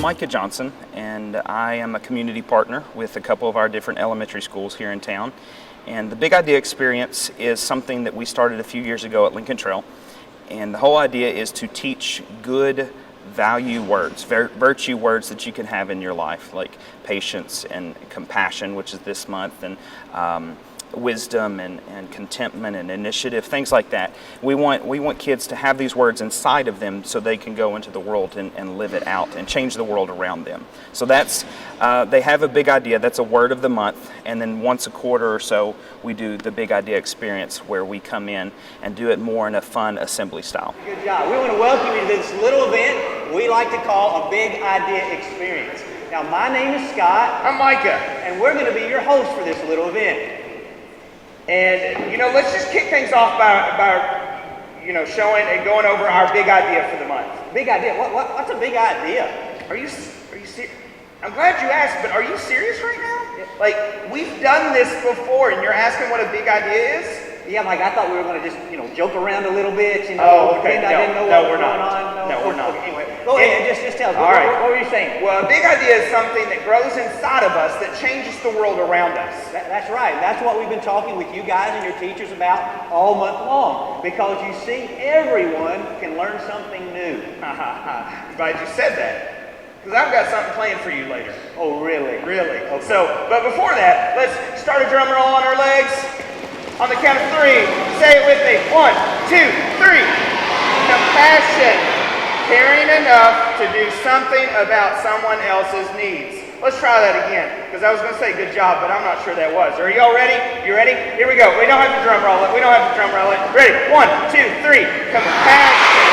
Micah Johnson, and I am a community partner with a couple of our different elementary schools here in town. And the Big Idea Experience is something that we started a few years ago at Lincoln Trail. And the whole idea is to teach good value words, virtue words that you can have in your life, like patience and compassion, which is this month, and wisdom and contentment and initiative, things like that. We want kids to have these words inside of them so they can go into the world and live it out and change the world around them. So that's, they have a big idea, that's a word of the month, and then once a quarter or so we do the Big Idea Experience where we come in and do it more in a fun assembly style. Good job. We want to welcome you to this little event we like to call a Big Idea Experience. Now my name is Scott. I'm Micah. And we're going to be your host for this little event. And, let's just kick things off by showing and going over our big idea for the month. Big idea? What's a big idea? Are you serious? I'm glad you asked, but are you serious right now? Yeah. Like, we've done this before, and you're asking what a big idea is? Yeah, Mike, I thought we were going to just, joke around a little bit, Oh, okay. I didn't know what was going on. No, we're not. Anyway, go ahead, just tell us. All right. What were you saying? Well, a big idea is something that grows inside of us that changes the world around us. That's right. That's what we've been talking with you guys and your teachers about all month long. Because you see, everyone can learn something new. I'm glad you said that. Because I've got something planned for you later. Oh, really? Really. Okay. But before that, let's start a drum roll on our legs. On the count of 3, say it with me. 1, 2, 3. Compassion. Caring enough to do something about someone else's needs. Let's try that again, because I was going to say good job, but I'm not sure that was. Are y'all ready? You ready? Here we go. We don't have to drum roll it. Ready? 1, 2, 3. Compassion.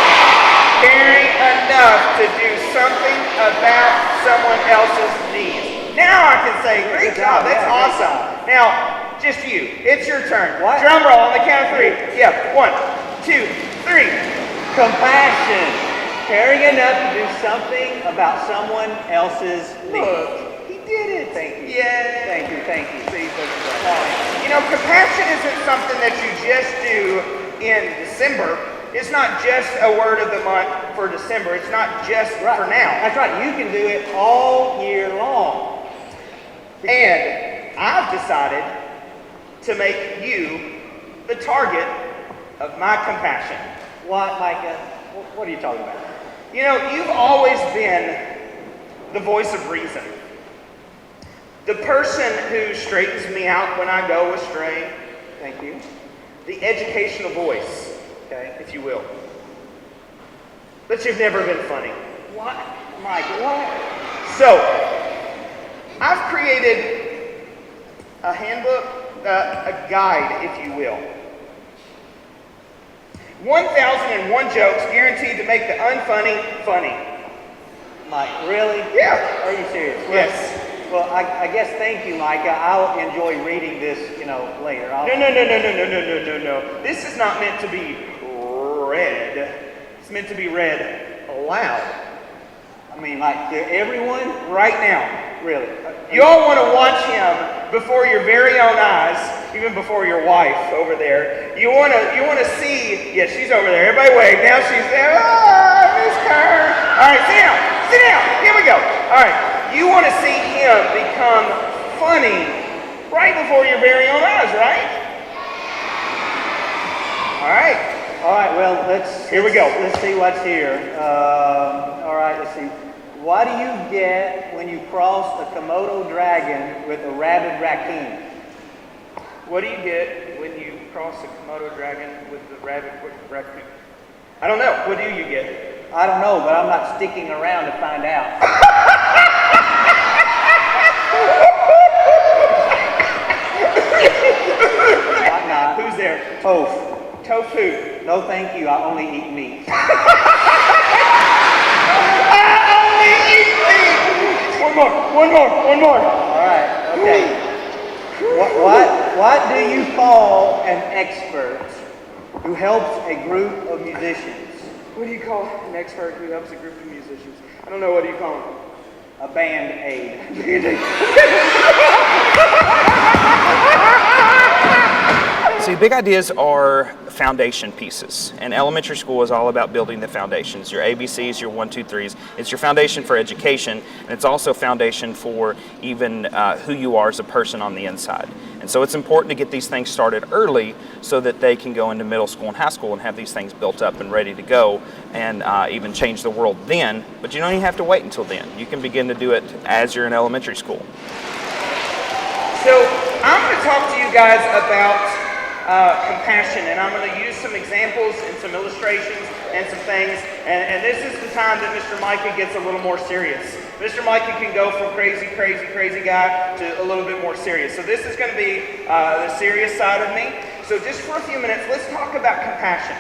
Caring enough to do something about someone else's needs. Now I can say, great job. That's awesome. Now, just you. It's your turn. What? Drum roll on the count of 3. Yeah. 1, 2, 3. Compassion. Caring enough to do something about someone else's needs. Look, he did it. Thank you. Yeah. Thank you. See, Compassion isn't something that you just do in December. It's not just a word of the month for December. It's not just for now. That's right. You can do it all year long. And I've decided to make you the target of my compassion. What, Micah? What are you talking about? You've always been the voice of reason. The person who straightens me out when I go astray. Thank you. The educational voice, okay, if you will. But you've never been funny. What? Micah, what? So, I've created a handbook, a guide, if you will. 1,001 jokes guaranteed to make the unfunny funny. Mike, really? Yeah. Are you serious? Yes. Well, I guess thank you, Micah. I'll enjoy reading this, later. No. This is not meant to be read. It's meant to be read aloud. I mean, like, to everyone right now, really. You all want to watch him before your very own eyes, even before your wife over there. You want to see, yeah, she's over there. Everybody wave. Now she's there. Oh, I miss her. All right, sit down. Here we go. All right, you want to see him become funny right before your very own eyes, right? All right, well, Here we go. Let's see what's here. All right, let's see. What do you get when you cross a Komodo dragon with a rabid raccoon? What do you get when you cross a Komodo dragon with the rabid raccoon? I don't know. What do you get? I don't know, but I'm not sticking around to find out. I'm not. Who's there? Toph. Tofu. No, thank you. I only eat meat. One more. All right. Okay. What do you call an expert who helps a group of musicians? What do you call an expert who helps a group of musicians? I don't know. What do you call him? A band-aid. See, See, big ideas are foundation pieces, and elementary school is all about building the foundations, your ABCs, your 1, 2, 3s. It's your foundation for education, and it's also foundation for even who you are as a person on the inside. And so it's important to get these things started early so that they can go into middle school and high school and have these things built up and ready to go and even change the world then. But you don't even have to wait until then. You can begin to do it as you're in elementary school. So I'm going to talk to you guys about compassion, and I'm going to use some examples and some illustrations and some things, and this is the time that Mr. Micah gets a little more serious. Mr. Micah can go from crazy guy to a little bit more serious. So this is going to be the serious side of me. So just for a few minutes, let's talk about compassion.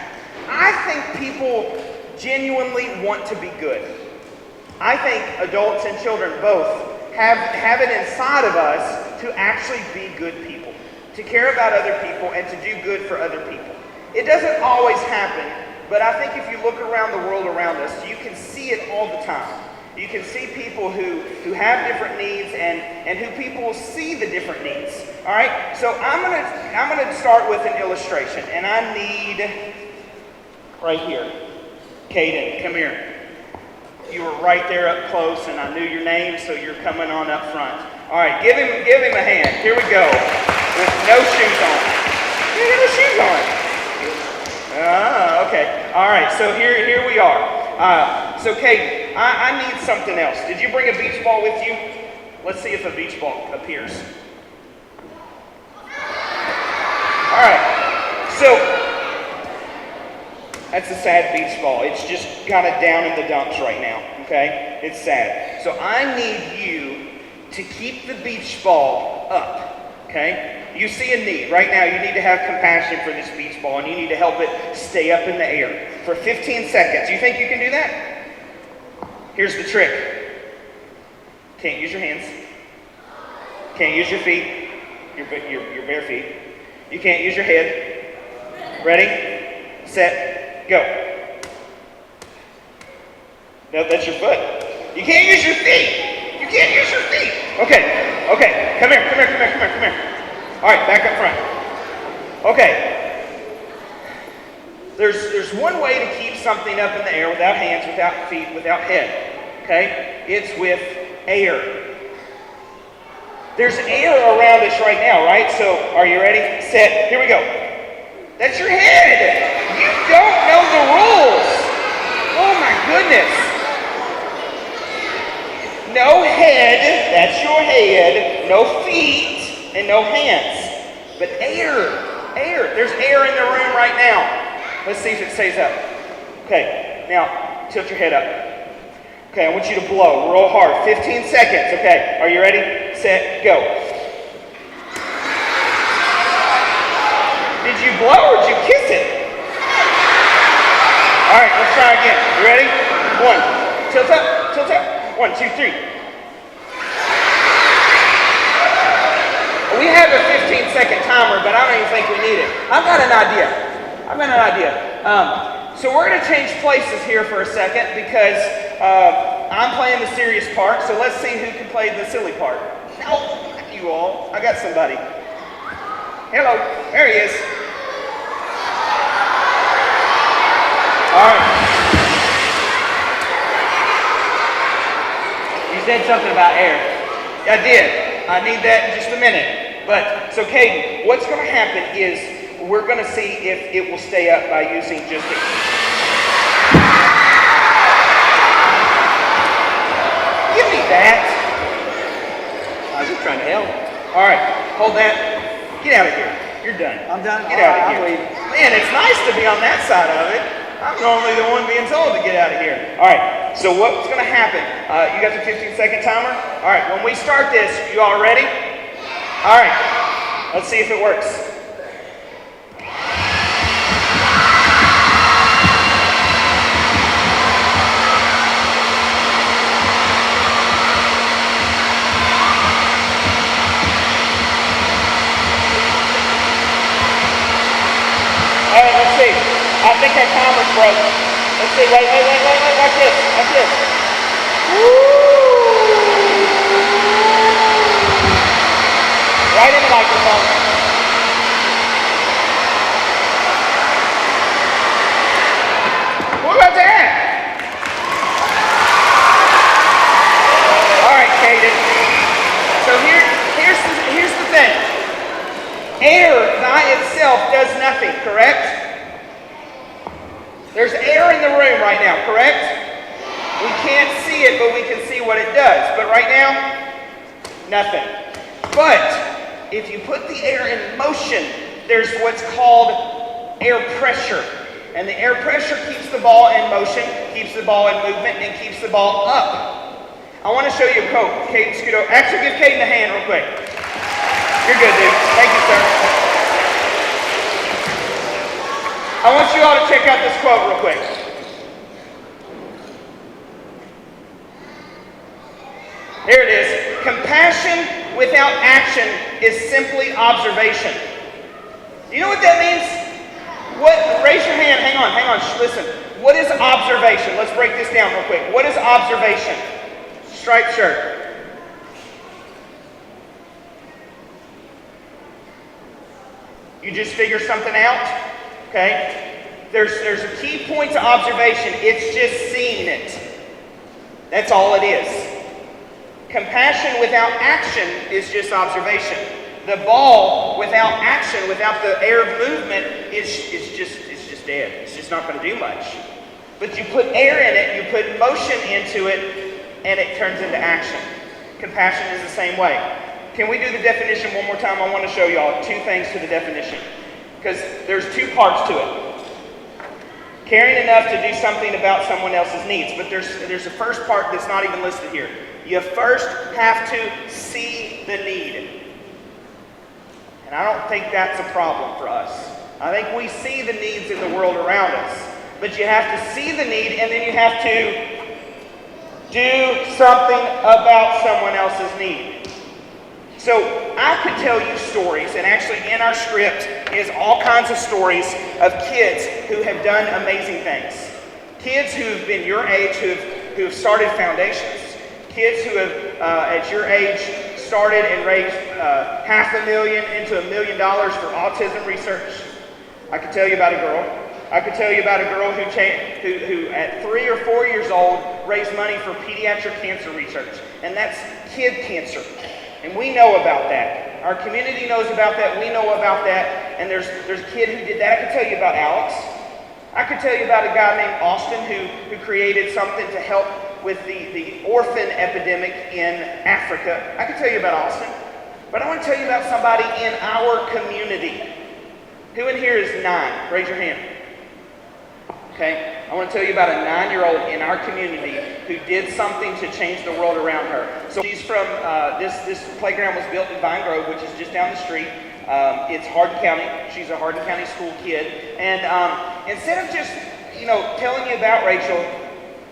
I think people genuinely want to be good. I think adults and children both have it inside of us to actually be good people, to care about other people and to do good for other people. It doesn't always happen, but I think if you look around the world around us, you can see it all the time. You can see people who have different needs and who people see the different needs. All right, so I'm gonna start with an illustration, and I need right here. Caden, come here. You were right there up close, and I knew your name, so you're coming on up front. All right, give him a hand. Here we go. With no shoes on. You got no shoes on. Ah, okay. All right, so here we are. So Caden, I need something else. Did you bring a beach ball with you? Let's see if a beach ball appears. All right, so that's a sad beach ball. It's just kind of down in the dumps right now, okay? It's sad. So I need you to keep the beach ball up, okay? You see a need. Right now, you need to have compassion for this beach ball, and you need to help it stay up in the air for 15 seconds. You think you can do that? Here's the trick. Can't use your hands. Can't use your feet, your bare feet. You can't use your head. Ready, set, go. No, that's your foot. You can't use your feet. You can't use your feet. Okay, come here. All right, back up front. Okay. There's one way to keep something up in the air without hands, without feet, without head. Okay? It's with air. There's air around us right now, right? So, are you ready? Set. Here we go. That's your head. You don't know the rules. Oh my goodness. No head, that's your head. No feet, and no hands. But air. There's air in the room right now. Let's see if it stays up. Okay, now tilt your head up. Okay, I want you to blow real hard. 15 seconds. Okay, are you ready? Set, go. Did you blow or did you kiss it? All right, let's try again. You ready? 1, tilt up. 1, 2, 3. We have a 15-second timer, but I don't even think we need it. I've got an idea. So we're going to change places here for a second because I'm playing the serious part. So let's see who can play the silly part. No, not you all. I got somebody. Hello, there he is. All right. You said something about air. I did. I need that in just a minute. But, so Caden, what's going to happen is we're going to see if it will stay up by using just a... Give me that. I was just trying to help. All right, hold that. Get out of here. You're done. I'm done. Get out of here. Man, it's nice to be on that side of it. I'm normally the one being told to get out of here. All right, so what's going to happen? You got the 15-second timer? All right, when we start this, you all ready? All right, let's see if it works. All right, let's see. I think our timer's broke. Let's see. Wait. Watch this. Woo! Right in the microphone. There's air in the room right now, correct? We can't see it, but we can see what it does. But right now, nothing. But if you put the air in motion, there's what's called air pressure. And the air pressure keeps the ball in motion, keeps the ball in movement, and keeps the ball up. I want to show you a quote. Caden, scoot over. Actually, give Caden a hand real quick. You're good, dude. Thank you, sir. I want you all to check out this quote real quick. Here it is. Compassion without action is simply observation. Do you know what that means? Raise your hand. Hang on. Listen. What is observation? Let's break this down real quick. What is observation? Striped shirt. You just figure something out? Okay? There's a key point to observation. It's just seeing it. That's all it is. Compassion without action is just observation. The ball without action, without the air of movement, is just dead. It's just not going to do much. But you put air in it, you put motion into it, and it turns into action. Compassion is the same way. Can we do the definition one more time? I want to show y'all two things to the definition, because there's two parts to it. Caring enough to do something about someone else's needs, but there's a first part that's not even listed here. You first have to see the need. And I don't think that's a problem for us. I think we see the needs in the world around us. But you have to see the need, and then you have to do something about someone else's need. So I could tell you stories, and actually in our script is all kinds of stories of kids who have done amazing things. Kids who've been your age, who have started foundations. Kids who have, at your age, started and raised $500,000 into $1 million for autism research. I could tell you about a girl. I could tell you about a girl who at 3 or 4 years old raised money for pediatric cancer research, and that's kid cancer. And we know about that. Our community knows about that. We know about that. And there's a kid who did that. I could tell you about Alex. I could tell you about a guy named Austin who created something to help with the orphan epidemic in Africa. I could tell you about Austin. But I want to tell you about somebody in our community. Who in here is 9? Raise your hand. Okay, I want to tell you about a 9-year-old in our community who did something to change the world around her. So she's from, this playground was built in Vine Grove, which is just down the street. It's Hardin County. She's a Hardin County school kid. And instead of just, telling you about Rachel,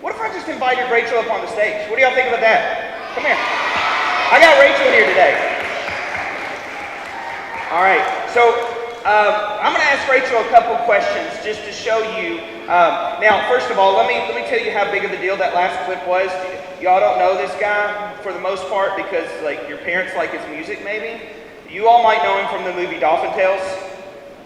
what if I just invited Rachel up on the stage? What do y'all think about that? Come here. I got Rachel here today. All right, so I'm going to ask Rachel a couple questions just to show you. Now, first of all, let me tell you how big of a deal that last clip was. Y'all don't know this guy for the most part because your parents like his music maybe. You all might know him from the movie Dolphin Tales.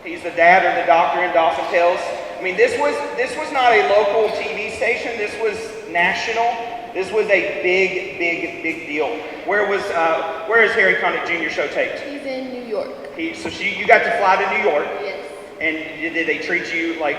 He's the dad or the doctor in Dolphin Tales. I mean, this was not a local TV station. This was national. This was a big deal. Where is Harry Connick Jr. show taped? He's in New York. You got to fly to New York. Yes. And did they treat you like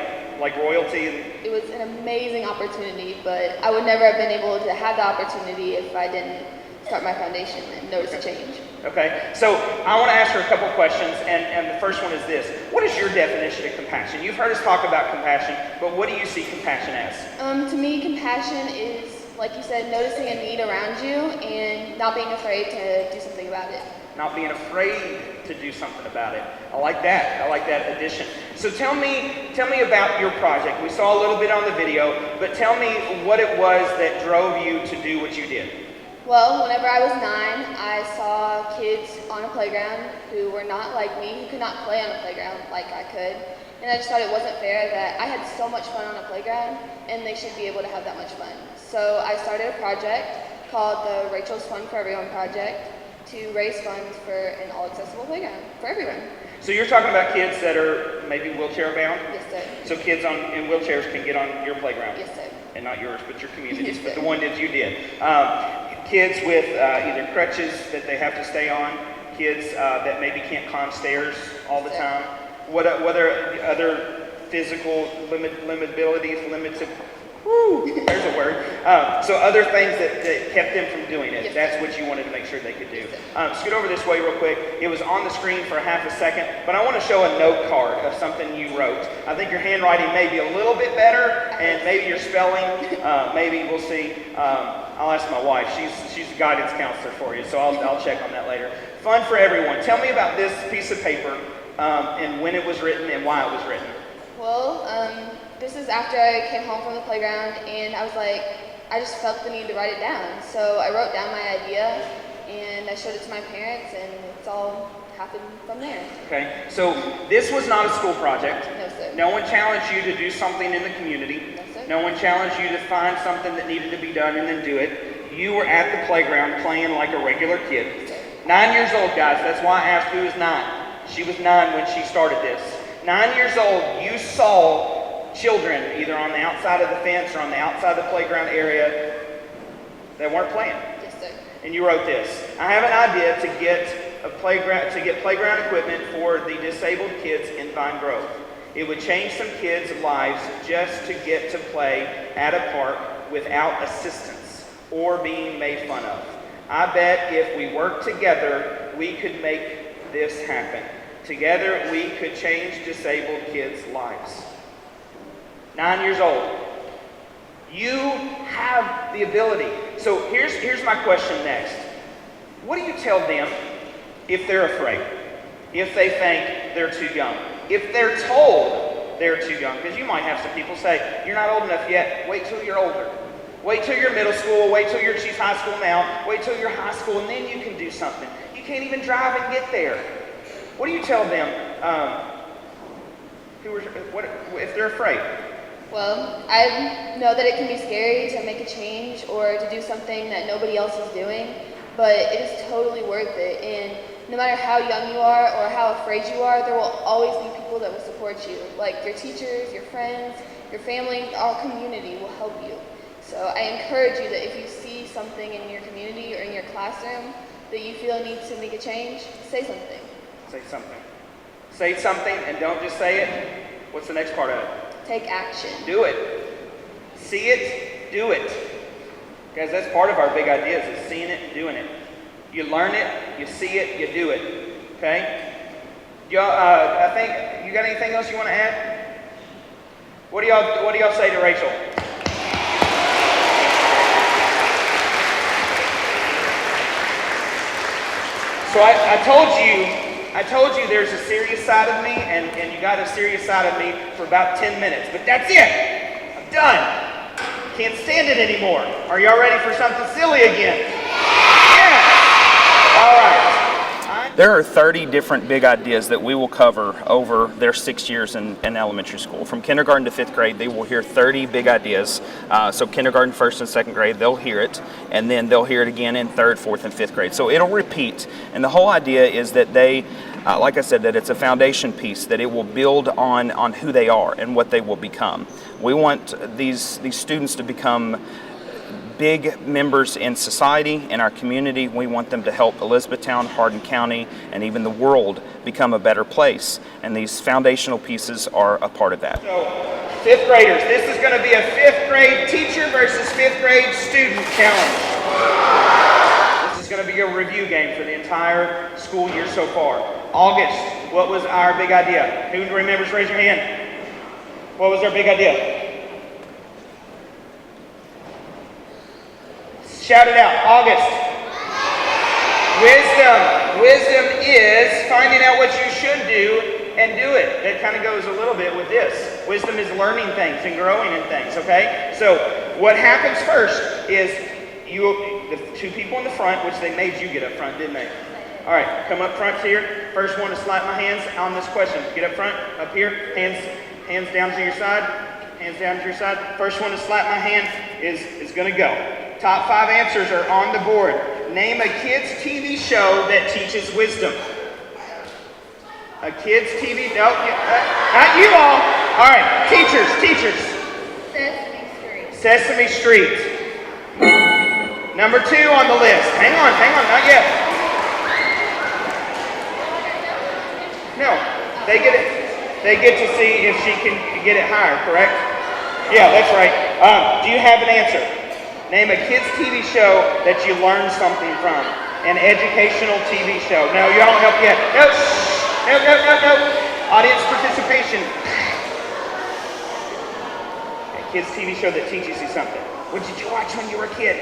royalty? It was an amazing opportunity, but I would never have been able to have the opportunity if I didn't start my foundation and notice a change. Okay, so I want to ask her a couple questions, and the first one is this. What is your definition of compassion? You've heard us talk about compassion, but what do you see compassion as? To me, compassion is, like you said, noticing a need around you and not being afraid to do something about it. Not being afraid to do something about it. I like that. I like that addition. So tell me about your project. We saw a little bit on the video, but tell me what it was that drove you to do what you did. Well, whenever I was 9, I saw kids on a playground who were not like me, who could not play on a playground like I could. And I just thought it wasn't fair that I had so much fun on a playground and they should be able to have that much fun. So I started a project called the Rachel's Fun for Everyone project to raise funds for an all-accessible playground for everyone. So you're talking about kids that are maybe wheelchair bound? Yes, sir. So kids in wheelchairs can get on your playground? Yes, sir. And not yours, but your community's, Yes, but sir. the one that you did. Kids with either crutches that they have to stay on, kids that maybe can't climb stairs all the time. What other physical limitabilities, limited. Woo, there's a word. So other things that kept them from doing it. Yes, That's sir. what you wanted to make sure they could do. Yes, Scoot over this way real quick. It was on the screen for half a second, but I want to show a note card of something you wrote. I think your handwriting may be a little bit better, and maybe your spelling, maybe we'll see. I'll ask my wife. She's a guidance counselor for you, so I'll check on that later. Fun for everyone. Tell me about this piece of paper and when it was written and why it was written. Well, this is after I came home from the playground, and I was like, I just felt the need to write it down. So I wrote down my idea, and I showed it to my parents, and it's all happened from there. Okay, so this was not a school project. No, sir. No one challenged you to do something in the community. No, sir. No one challenged you to find something that needed to be done and then do it. You were at the playground playing like a regular kid. 9 years old, guys. That's why I asked who was 9. She was 9 when she started this. 9 years old, you saw children either on the outside of the fence or on the outside of the playground area that weren't playing. Yes, sir. And you wrote this. I have an idea to get playground equipment for the disabled kids in Vine Grove. It would change some kids' lives just to get to play at a park without assistance or being made fun of. I bet if we work together, we could make this happen. Together, we could change disabled kids' lives. 9 years old. You have the ability. So here's my question next. What do you tell them if they're afraid? If they think they're too young? If they're told they're too young? Because you might have some people say, you're not old enough yet, wait till you're older. Wait till you're middle school, wait till she's high school now, wait till you're high school and then you can do something. You can't even drive and get there. What do you tell them if they're afraid? Well, I know that it can be scary to make a change or to do something that nobody else is doing, but it is totally worth it. And no matter how young you are or how afraid you are, there will always be people that will support you. Like your teachers, your friends, your family, our community will help you. So I encourage you that if you see something in your community or in your classroom that you feel needs to make a change, say something. Say something. Say something and don't just say it. What's the next part of it? Take action. Do it. See it, do it. Guys, that's part of our big ideas is seeing it and doing it. You learn it, you see it, you do it. Okay? I think you got anything else you want to add? What do y'all say to Rachel? So I told you there's a serious side of me, and you got a serious side of me for about 10 minutes. But that's it. I'm done. Can't stand it anymore. Are y'all ready for something silly again? Yeah. All right. There are 30 different big ideas that we will cover over their 6 years in elementary school. From kindergarten to 5th grade, they will hear 30 big ideas. So kindergarten, 1st and 2nd grade, they'll hear it, and then they'll hear it again in 3rd, 4th, and 5th grade. So it'll repeat, and the whole idea is that they, like I said, that it's a foundation piece, that it will build on who they are and what they will become. We want these students to become big members in society, in our community. We want them to help Elizabethtown, Hardin County, and even the world become a better place. And these foundational pieces are a part of that. So, 5th graders, this is going to be a 5th grade teacher versus 5th grade student challenge. This is going to be a review game for the entire school year so far. August, what was our big idea? Who remembers? Raise your hand. What was our big idea? Shout it out. August. Wisdom. Wisdom is finding out what you should do and do it. That kind of goes a little bit with this. Wisdom is learning things and growing in things, okay? So what happens first is the two people in the front, which they made you get up front, didn't they? All right, come up front here. First one to slap my hands on this question. Get up front, up here, hands down to your side. Hands down to your side. First one to slap my hand is going to go. Top 5 answers are on the board. Name a kids' TV show that teaches wisdom. A kids' TV, no, not you all. All right, teachers. Sesame Street. Number 2 on the list. Hang on, not yet. No, they get it. they get to see if she can get it higher, correct? Yeah, that's right. Do you have an answer? Name a kids' TV show that you learned something from. An educational TV show. No, you don't help yet. No, shh. No, no, no, no. Audience participation. A kids' TV show that teaches you something. What did you watch when you were a kid?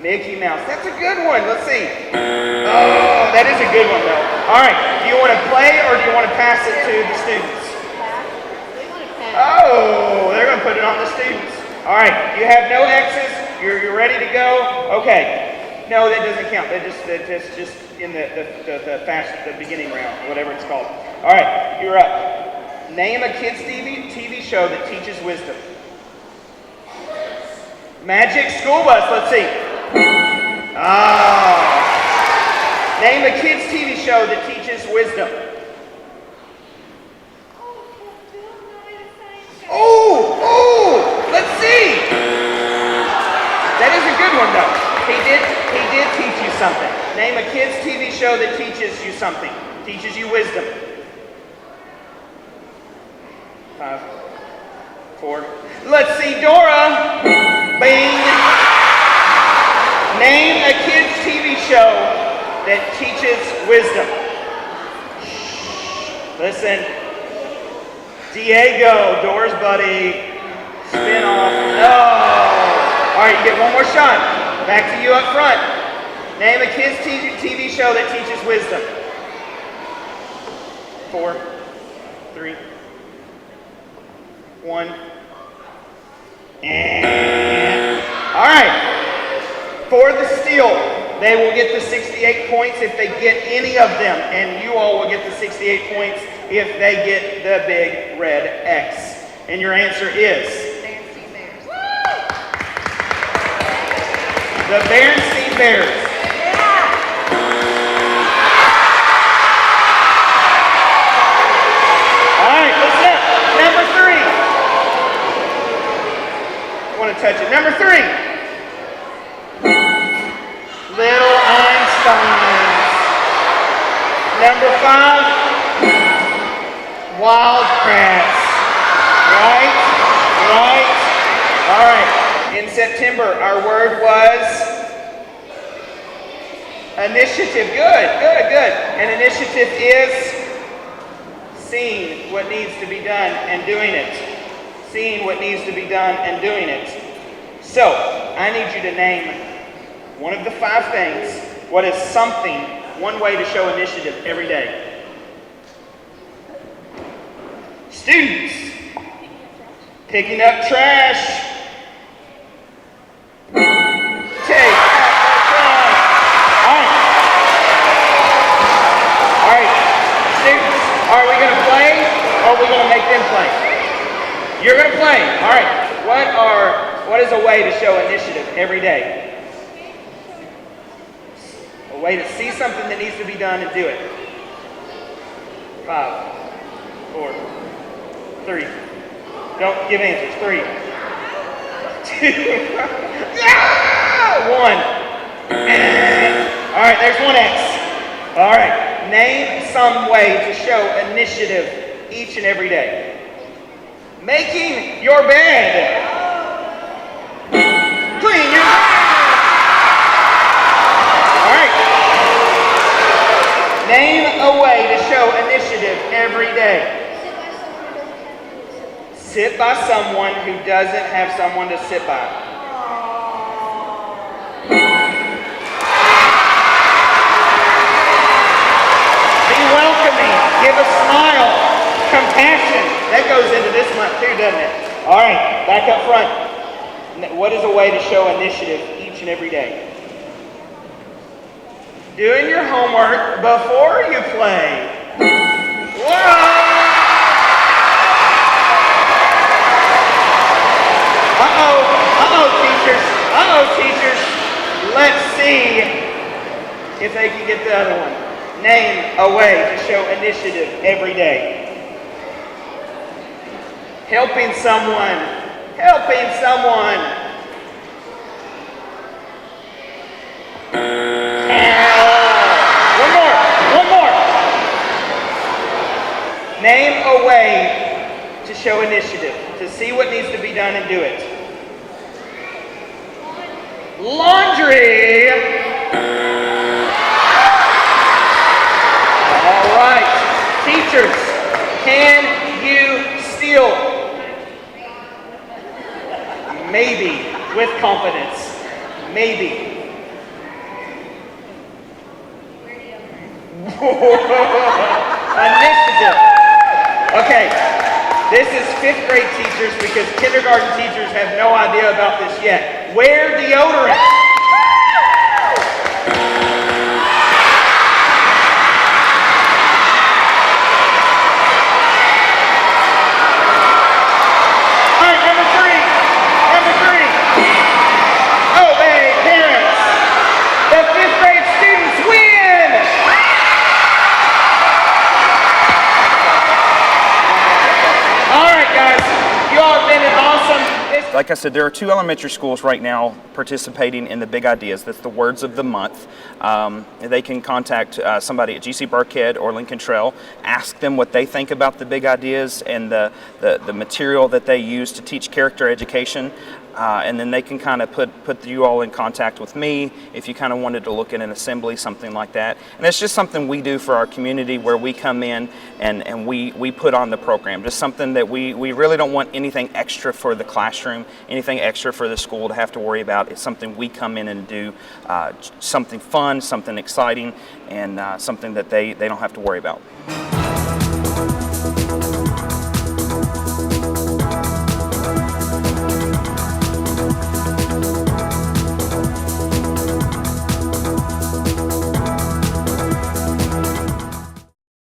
Mickey Mouse. That's a good one. Let's see. Oh, that is a good one, though. All right. Do you want to play or do you want to pass it to the students? Oh, they're going to put it on the students. All right. You have no X's. You're ready to go? Okay. No, that doesn't count. That's just in the beginning round, whatever it's called. All right. You're up. Name a kids' TV show that teaches wisdom. Magic School Bus. Let's see. Name a kids' TV show that teaches wisdom. Oh, let's see. That is a good one, though. He did teach you something. Name a kids' TV show that teaches you something. Teaches you wisdom. 5, 4. Let's see, Dora. Bing. Name a kids' TV show that teaches wisdom. Listen. Diego, Dora's buddy. Spin off. No. All right, you get one more shot. Back to you up front. Name a kids' TV show that teaches wisdom. 4, 3, 1. And all right. For the steal, they will get the 68 points if they get any of them, and you all will get the 68 points if they get the big red X. And your answer is? The Berenstain Bears. All right, listen up. Number 3. I want to touch it. Number 3. Little Einsteins. Number 5. Wildcrats. Right? All right. In September, our word was initiative. Good. An initiative is seeing what needs to be done and doing it. Seeing what needs to be done and doing it. So, I need you to name one of the 5 things. What is something, one way to show initiative every day? Students, picking up trash. Take trash. All right. Students, are we going to play or are we going to make them play? You're going to play. All right. What is a way to show initiative every day? A way to see something that needs to be done and do it. 5, 4, 3. Don't give answers. 3, 2, 1. All right, there's one X. All right, name some way to show initiative each and every day. Making your bed. Clean your bed. All right. Name a way to show initiative every day. Sit by someone who doesn't have someone to sit by. Be welcoming. Give a smile. Compassion. That goes into this month too, doesn't it? All right, back up front. What is a way to show initiative each and every day? Doing your homework before you play. Whoa! Teachers. Let's see if they can get the other one. Name a way to show initiative every day. Helping someone. One more. to show initiative, to see what needs to be done and do it. Laundry. All right. Teachers, can you steal? Maybe, with confidence. Maybe. Initiative. Okay, this is 5th grade teachers because kindergarten teachers have no idea about this yet. Wear deodorant. All right, number three. Obey parents. The 5th grade students win. All right, guys, you all have been an awesome. Like I said, there are 2 elementary schools right now participating in the Big Ideas. That's the Words of the Month. They can contact somebody at GC Burkhead or Lincoln Trail, ask them what they think about the Big Ideas and the material that they use to teach character education. And then they can kind of put you all in contact with me if you kind of wanted to look at an assembly, something like that. And it's just something we do for our community where we come in and we put on the program. Just something that we really don't want anything extra for the classroom, anything extra for the school to have to worry about. It's something we come in and do, something fun, something exciting, and something that they don't have to worry about.